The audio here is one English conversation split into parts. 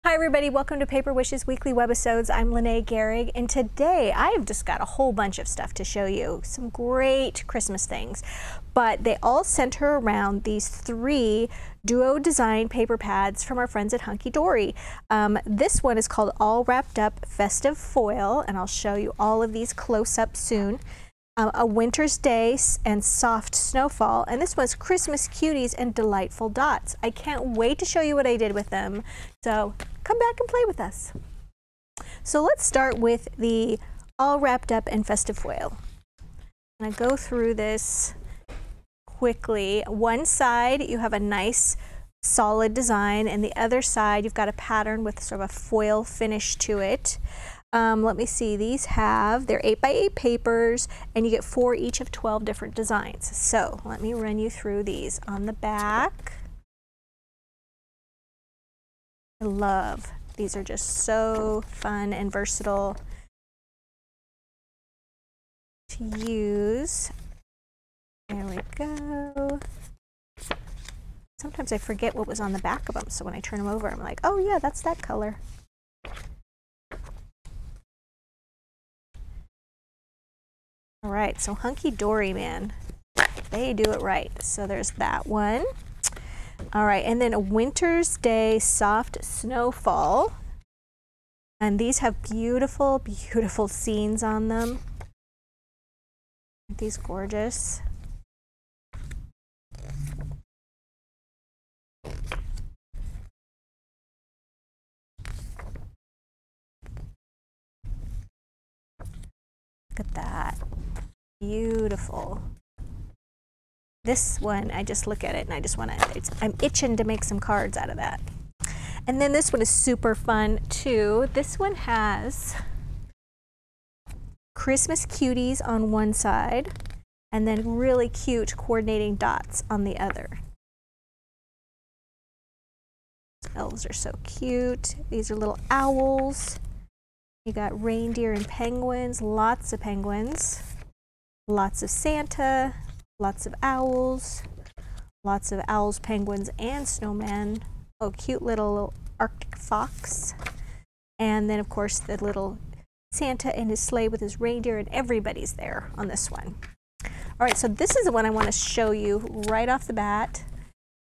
Hi everybody, welcome to Paper Wishes Weekly Webisodes. I'm Lene Gehrig, and today I've just got a whole bunch of stuff to show you. Some great Christmas things, but they all center around these three duo design paper pads from our friends at Hunkydory. This one is called All Wrapped Up Festive Foil, and I'll show you all of these close up soon. A Winter's Day and Soft Snowfall, and this was Christmas Cuties and Delightful Dots. I can't wait to show you what I did with them, so come back and play with us. So let's start with the All Wrapped Up and Festive Foil. I'm going to go through this quickly. One side you have a nice solid design, and the other side you've got a pattern with sort of a foil finish to it. Let me see, these they're 8x8 papers, and you get 4 each of 12 different designs. So let me run you through these. On the back, I love, these are just so fun and versatile to use. There we go. Sometimes I forget what was on the back of them, so when I turn them over, I'm like, oh yeah, that's that color. All right, so Hunkydory, man, they do it right. So there's that one. All right, and then a Winter's Day Soft Snowfall. And these have beautiful, beautiful scenes on them. Aren't these gorgeous? Look at that. Beautiful. This one, I just look at it and I just want to, I'm itching to make some cards out of that. And then this one is super fun too. This one has Christmas Cuties on one side and then really cute coordinating dots on the other. Elves are so cute. These are little owls. You got reindeer and penguins, lots of penguins. Lots of Santa, lots of owls, penguins, and snowmen. Oh, cute little Arctic fox. And then, of course, the little Santa in his sleigh with his reindeer, and everybody's there on this one. All right, so this is the one I want to show you right off the bat.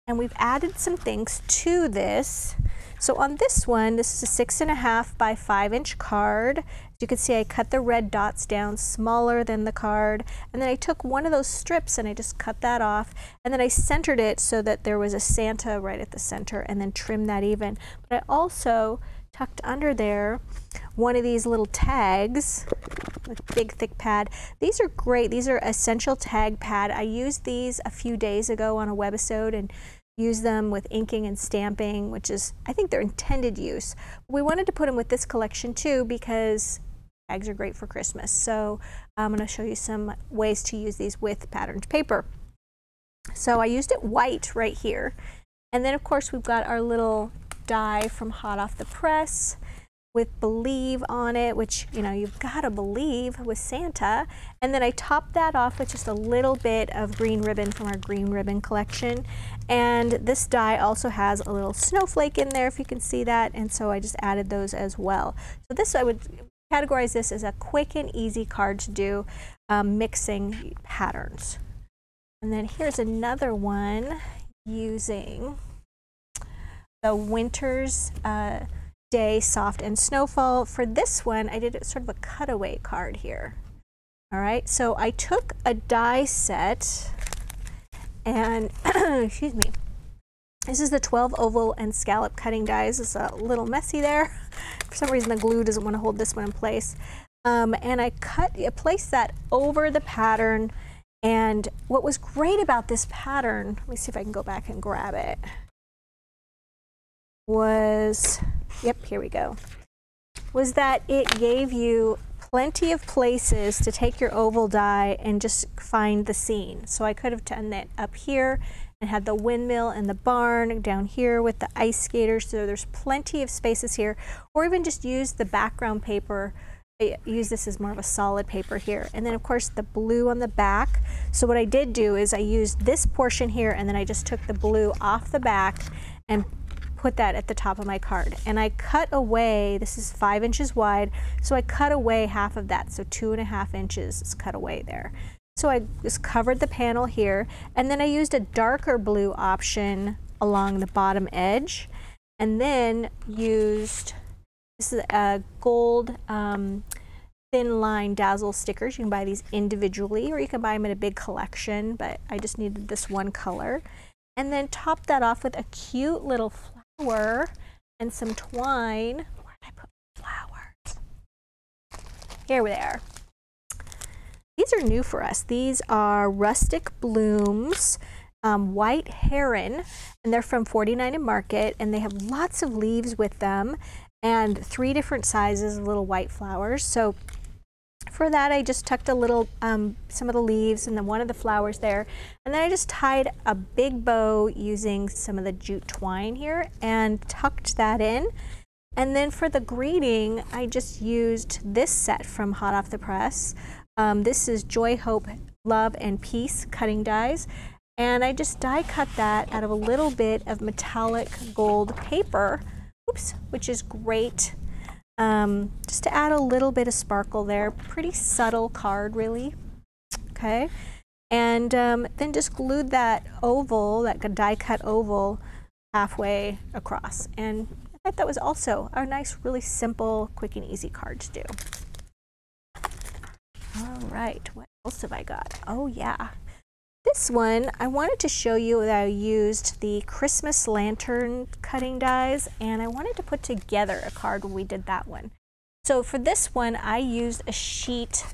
And we've added some things to this. So on this one, this is a 6.5 by 5-inch card. As you can see, I cut the red dots down smaller than the card, and then I took one of those strips and I just cut that off, and then I centered it so that there was a Santa right at the center, and then trimmed that even. But I also tucked under there one of these little tags, with a big thick pad. These are great. These are essential tag pad. I used these a few days ago on a webisode and use them with inking and stamping, which is, I think, their intended use. We wanted to put them with this collection too because tags are great for Christmas. So I'm going to show you some ways to use these with patterned paper. So I used it white right here. And then, of course, we've got our little die from hot off the press with Believe on it, which, you know, you've got to believe with Santa. And then I topped that off with just a little bit of green ribbon from our green ribbon collection. And this die also has a little snowflake in there, if you can see that, and so I just added those as well. So this, I would categorize this as a quick and easy card to do, mixing patterns. And then here's another one using the Winter's Day Soft and Snowfall. For this one, I did sort of a cutaway card here. All right, so I took a die set and excuse me, this is the 12 oval and scallop cutting dies. It's a little messy there. For some reason the glue doesn't want to hold this one in place. And I placed that over the pattern, and what was great about this pattern, let me see if I can go back and grab it, was, yep, here we go, was that it gave you plenty of places to take your oval die and just find the scene. So I could have done that up here and had the windmill and the barn down here with the ice skaters. So there's plenty of spaces here, or even just use the background paper. I use this as more of a solid paper here. And then of course the blue on the back. So what I did do is I used this portion here, and then I just took the blue off the back and put that at the top of my card. And I cut away, this is 5 inches wide, so I cut away half of that, so 2.5 inches is cut away there. So I just covered the panel here, and then I used a darker blue option along the bottom edge, and then used, this is a gold thin line Dazzle stickers. You can buy these individually, or you can buy them in a big collection, but I just needed this one color. And then top that off with a cute little flower and some twine. Where did I put flowers? Here they are. These are new for us. These are Rustic Blooms, White Heron, and they're from 49 and Market, and they have lots of leaves with them and 3 different sizes of little white flowers. So for that, I just tucked a little, some of the leaves and then one of the flowers there. And then I just tied a big bow using some of the jute twine here and tucked that in. And then for the greeting, I just used this set from Hot Off the Press. This is Joy, Hope, Love, and Peace cutting dies. And I just die cut that out of a little bit of metallic gold paper, oops, which is great. Just to add a little bit of sparkle there. Pretty subtle card, really. Okay. And then just glued that oval, that die cut oval, halfway across. And I thought that was also a nice, really simple, quick and easy card to do. All right, what else have I got? Oh yeah. This one, I wanted to show you that I used the Christmas lantern cutting dies, and I wanted to put together a card when we did that one. So for this one, I used a sheet,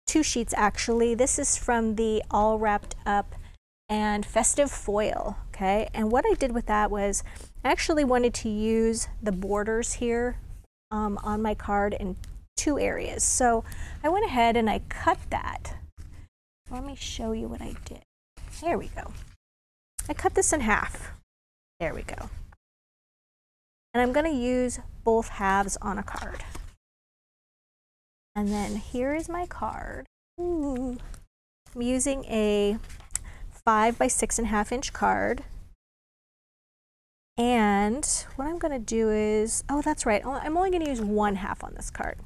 2 sheets actually. This is from the All Wrapped Up and Festive foil, okay? And what I did with that was I actually wanted to use the borders here on my card in 2 areas. So I went ahead and I cut that. Let me show you what I did. There we go. I cut this in half. There we go. And I'm going to use both halves on a card. And then here is my card. Ooh. I'm using a 5 by 6.5 inch card. And what I'm going to do is, oh, that's right. I'm only going to use 1/2 on this card.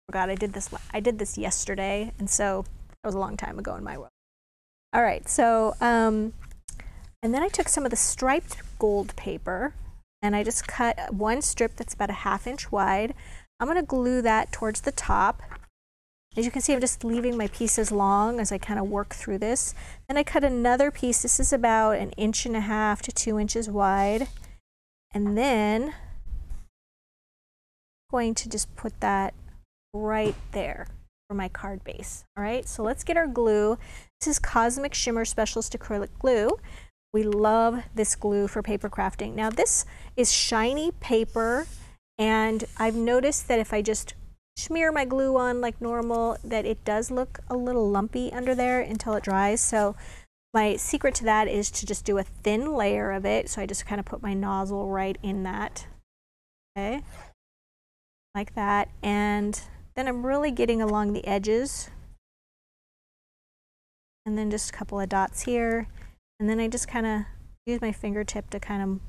Forgot I did this yesterday, and so that was a long time ago in my world. All right, so, and then I took some of the striped gold paper and I just cut one strip that's about 1/2 inch wide. I'm gonna glue that towards the top. As you can see, I'm just leaving my pieces long as I kind of work through this. Then I cut another piece. This is about 1.5 to 2 inches wide. And then I'm going to just put that right there for my card base. All right, so let's get our glue. This is Cosmic Shimmer Specialist Acrylic Glue. We love this glue for paper crafting. Now this is shiny paper, and I've noticed that if I just smear my glue on like normal, that it does look a little lumpy under there until it dries. So my secret to that is to just do a thin layer of it. So I just kind of put my nozzle right in that, okay, like that. And then I'm really getting along the edges, and then just a couple of dots here, and then I just kind of use my fingertip to kind of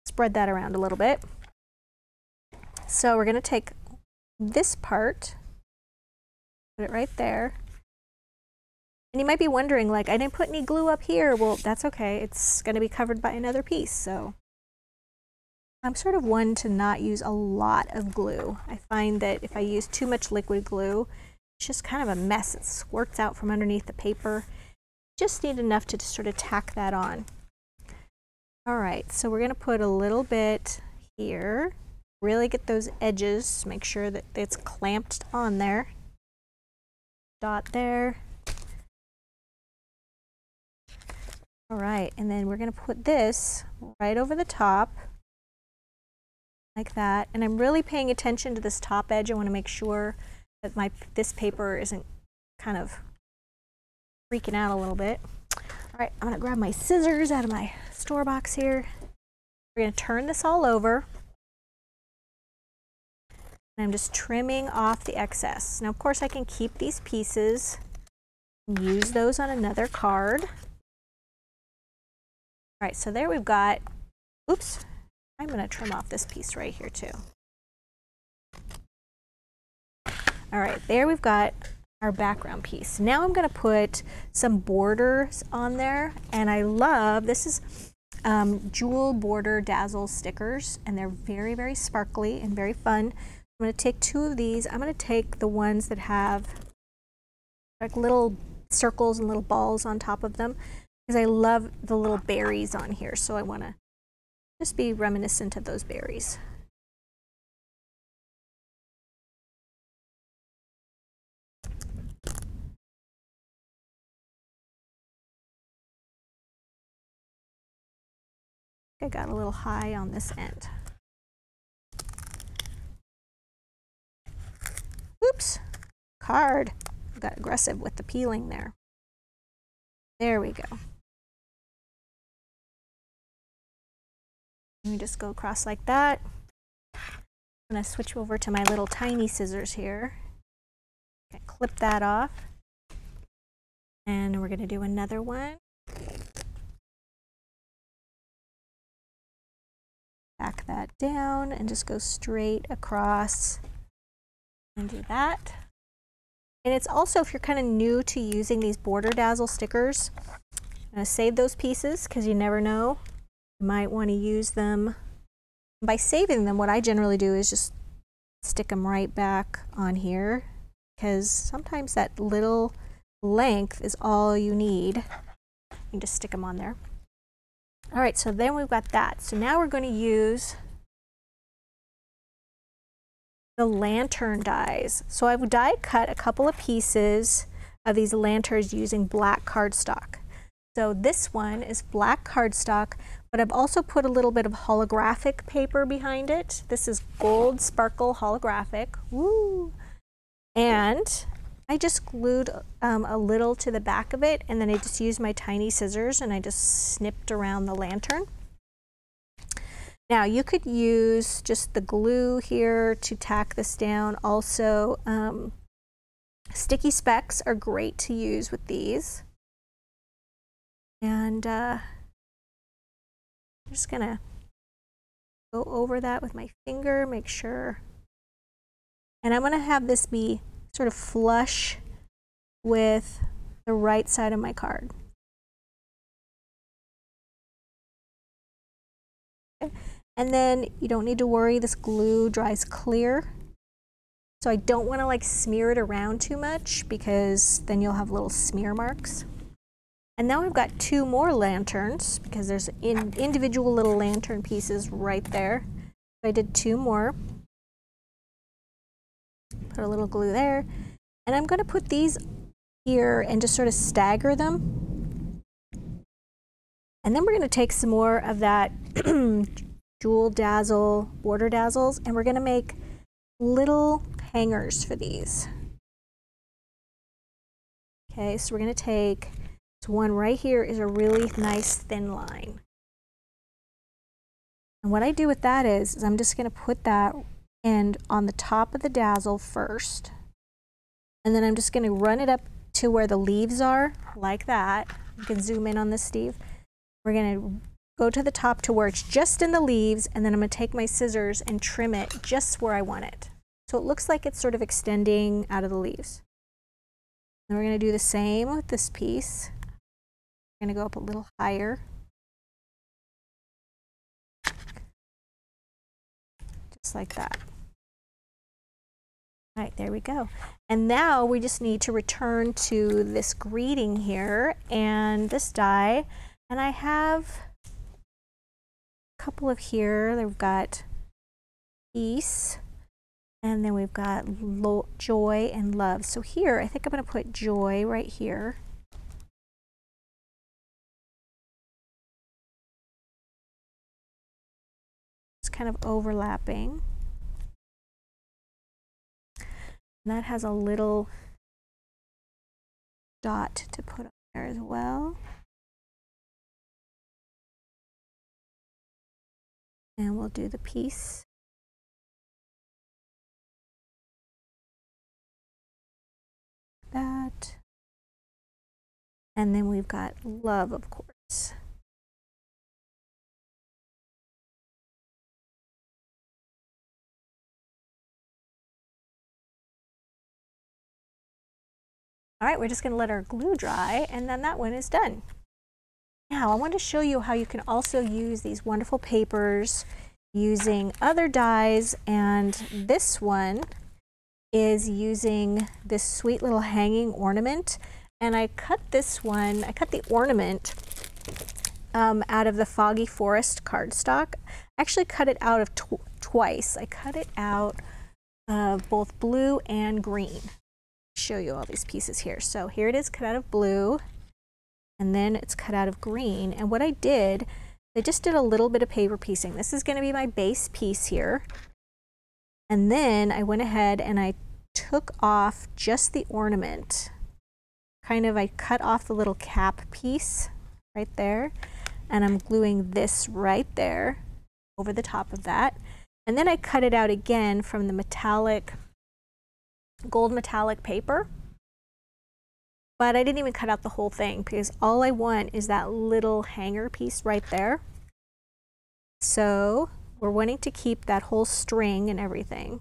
spread that around a little bit. So we're going to take this part, put it right there, and you might be wondering, like, I didn't put any glue up here. Well, that's okay, it's going to be covered by another piece. So I'm sort of one to not use a lot of glue. I find that if I use too much liquid glue, it's just kind of a mess. It squirts out from underneath the paper. Just need enough to just sort of tack that on. All right, so we're going to put a little bit here. Really get those edges, make sure that it's clamped on there. Dot there. All right, and then we're going to put this right over the top, like that. And I'm really paying attention to this top edge. I want to make sure that this paper isn't kind of freaking out a little bit. All right, I'm going to grab my scissors out of my store box here. We're going to turn this all over. And I'm just trimming off the excess. Now, of course, I can keep these pieces and use those on another card. All right, so there we've got, oops, I'm going to trim off this piece right here too. All right, there we've got our background piece. Now I'm going to put some borders on there, and I love, this is jewel border Dazzle stickers, and they're very, very sparkly and very fun. I'm going to take two of these. I'm going to take the ones that have like little circles and little balls on top of them, because I love the little berries on here, so I want to just be reminiscent of those berries. I got a little high on this end. Oops, card. I got aggressive with the peeling there. There we go. Let me just go across like that. I'm going to switch over to my little tiny scissors here. Clip that off. And we're going to do another one. Back that down and just go straight across and do that. And it's also, if you're kind of new to using these border Dazzle stickers, I'm going to save those pieces because you never know. You might want to use them. By saving them, what I generally do is just stick them right back on here, because sometimes that little length is all you need. You can just stick them on there. All right, so then we've got that. So now we're going to use the lantern dies. So I've die cut a couple of pieces of these lanterns using black cardstock. So this one is black cardstock, but I've also put a little bit of holographic paper behind it. This is gold sparkle holographic. Woo! And I just glued a little to the back of it, and then I just used my tiny scissors and I just snipped around the lantern. Now you could use just the glue here to tack this down. Also, sticky specks are great to use with these. And I'm just gonna go over that with my finger, make sure. And I'm gonna have this be sort of flush with the right side of my card. Okay. And then you don't need to worry, this glue dries clear. So I don't want to like smear it around too much, because then you'll have little smear marks. And now I've got two more lanterns, because there's individual little lantern pieces right there. So I did two more. Put a little glue there. And I'm going to put these here and just sort of stagger them. And then we're going to take some more of that Jewel Dazzle border dazzles, and we're going to make little hangers for these. Okay, so we're going to take this one right here is a really nice thin line. And what I do with that is I'm just going to put that end on the top of the dazzle first. And then I'm just going to run it up to where the leaves are, like that. You can zoom in on this, Steve. We're going to go to the top to where it's just in the leaves, and then I'm going to take my scissors and trim it just where I want it. So it looks like it's sort of extending out of the leaves. And we're going to do the same with this piece. We're going to go up a little higher. Just like that. All right, there we go. And now we just need to return to this greeting here and this die. And I have a couple of here. They've got peace, and then we've got joy and love. So here, I think I'm going to put joy right here. It's kind of overlapping. And that has a little dot to put on there as well. And we'll do the piece. That. And then we've got love, of course. All right, we're just going to let our glue dry, and then that one is done. Now I want to show you how you can also use these wonderful papers using other dies, and this one is using this sweet little hanging ornament. And I cut this one, I cut the ornament out of the Foggy Forest cardstock. I actually cut it out of twice. I cut it out of both blue and green. I'll show you all these pieces here. So here it is cut out of blue, and then it's cut out of green. And what I did, I just did a little bit of paper piecing. This is going to be my base piece here. And then I went ahead and I took off just the ornament. I cut off the little cap piece right there, and I'm gluing this right there over the top of that. And then I cut it out again from the metallic, gold metallic paper. But I didn't even cut out the whole thing because all I want is that little hanger piece right there. So we're wanting to keep that whole string and everything.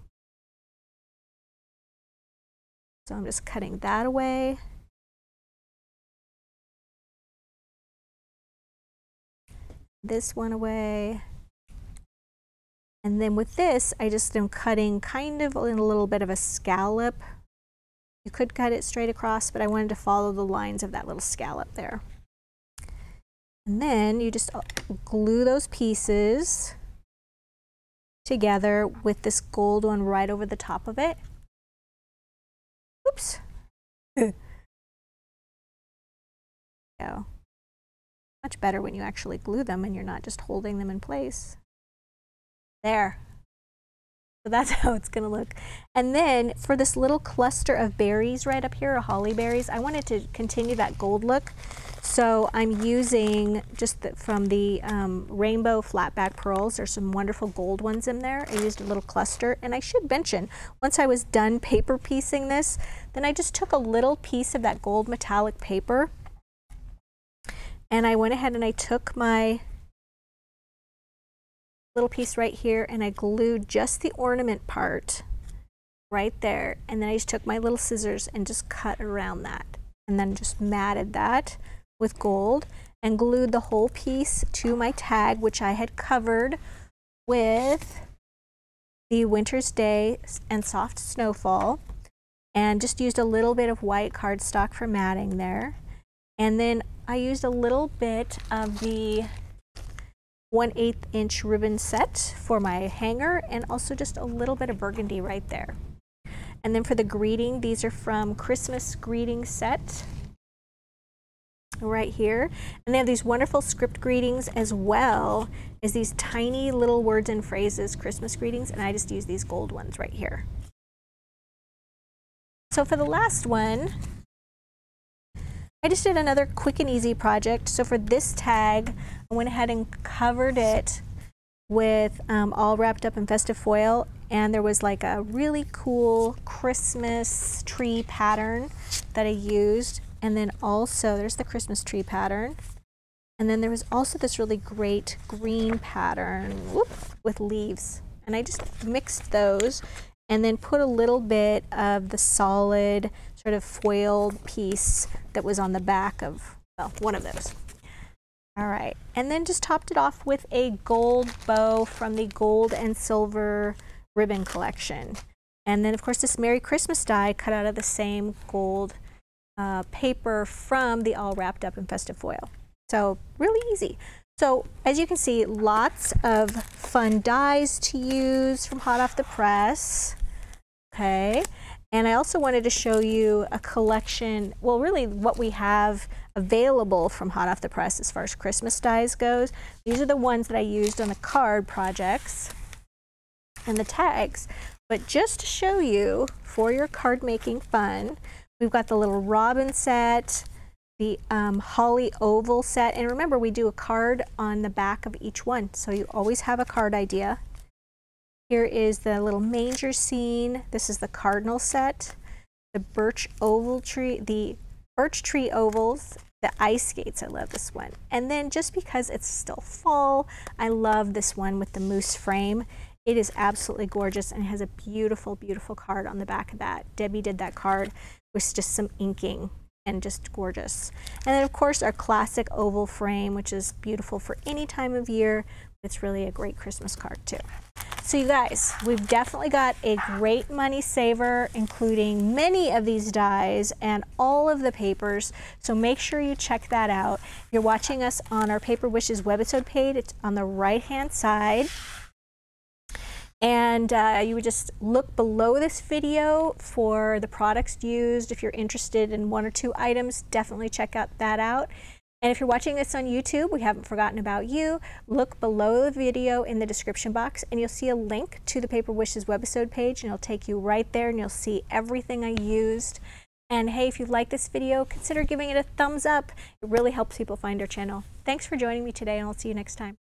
So I'm just cutting that away. This one away. And then with this, I just am cutting kind of in a little bit of a scallop. You could cut it straight across, but I wanted to follow the lines of that little scallop there. And then you just glue those pieces together with this gold one right over the top of it. Oops. Go. Much better when you actually glue them and you're not just holding them in place. There. So that's how it's going to look. And then for this little cluster of berries right up here, or holly berries, I wanted to continue that gold look. So I'm using just from the rainbow flatback pearls. There's some wonderful gold ones in there. I used a little cluster, and I should mention, once I was done paper piecing this, then I just took a little piece of that gold metallic paper, and I went ahead and I took my little piece right here and I glued just the ornament part right there, and then I just took my little scissors and just cut around that, and then just matted that with gold and glued the whole piece to my tag, which I had covered with the Winter's Day and Soft Snowfall, and just used a little bit of white cardstock for matting there. And then I used a little bit of the 1/8 inch ribbon set for my hanger, and also just a little bit of burgundy right there. And then for the greeting, these are from Christmas Greeting Set right here. And they have these wonderful script greetings as well as these tiny little words and phrases, Christmas greetings, and I just use these gold ones right here. So for the last one, I just did another quick and easy project. So for this tag, I went ahead and covered it with all wrapped up in festive foil, and there was like a really cool Christmas tree pattern that I used, and then also there's the Christmas tree pattern, and then there was also this really great green pattern with leaves, and I just mixed those and then put a little bit of the solid sort of foiled piece that was on the back of, well, one of those. All right, and then just topped it off with a gold bow from the Gold and Silver Ribbon Collection. And then of course this Merry Christmas die cut out of the same gold paper from the All Wrapped Up in Festive Foil. So really easy. So as you can see, lots of fun dies to use from hot off the press. Okay, and I also wanted to show you a collection, well really what we have available from hot off the press as far as Christmas dies goes. These are the ones that I used on the card projects and the tags. But just to show you for your card making fun, we've got the little robin set, the holly oval set, and remember we do a card on the back of each one, so you always have a card idea. Here is the little manger scene. This is the cardinal set, the birch tree ovals, the ice skates. I love this one. And then just because it's still fall, I love this one with the moose frame. It is absolutely gorgeous and has a beautiful, beautiful card on the back of that. Debbie did that card with just some inking and just gorgeous. And then of course our classic oval frame, which is beautiful for any time of year. It's really a great Christmas card too. So you guys, we've definitely got a great money saver, including many of these dies and all of the papers. So make sure you check that out. If you're watching us on our Paper Wishes webisode page, it's on the right-hand side. And you would just look below this video for the products used. If you're interested in 1 or 2 items, definitely check that out. And if you're watching this on YouTube, we haven't forgotten about you. Look below the video in the description box and you'll see a link to the Paper Wishes webisode page, and it'll take you right there and you'll see everything I used. And hey, if you like this video, consider giving it a thumbs up. It really helps people find our channel. Thanks for joining me today, and I'll see you next time.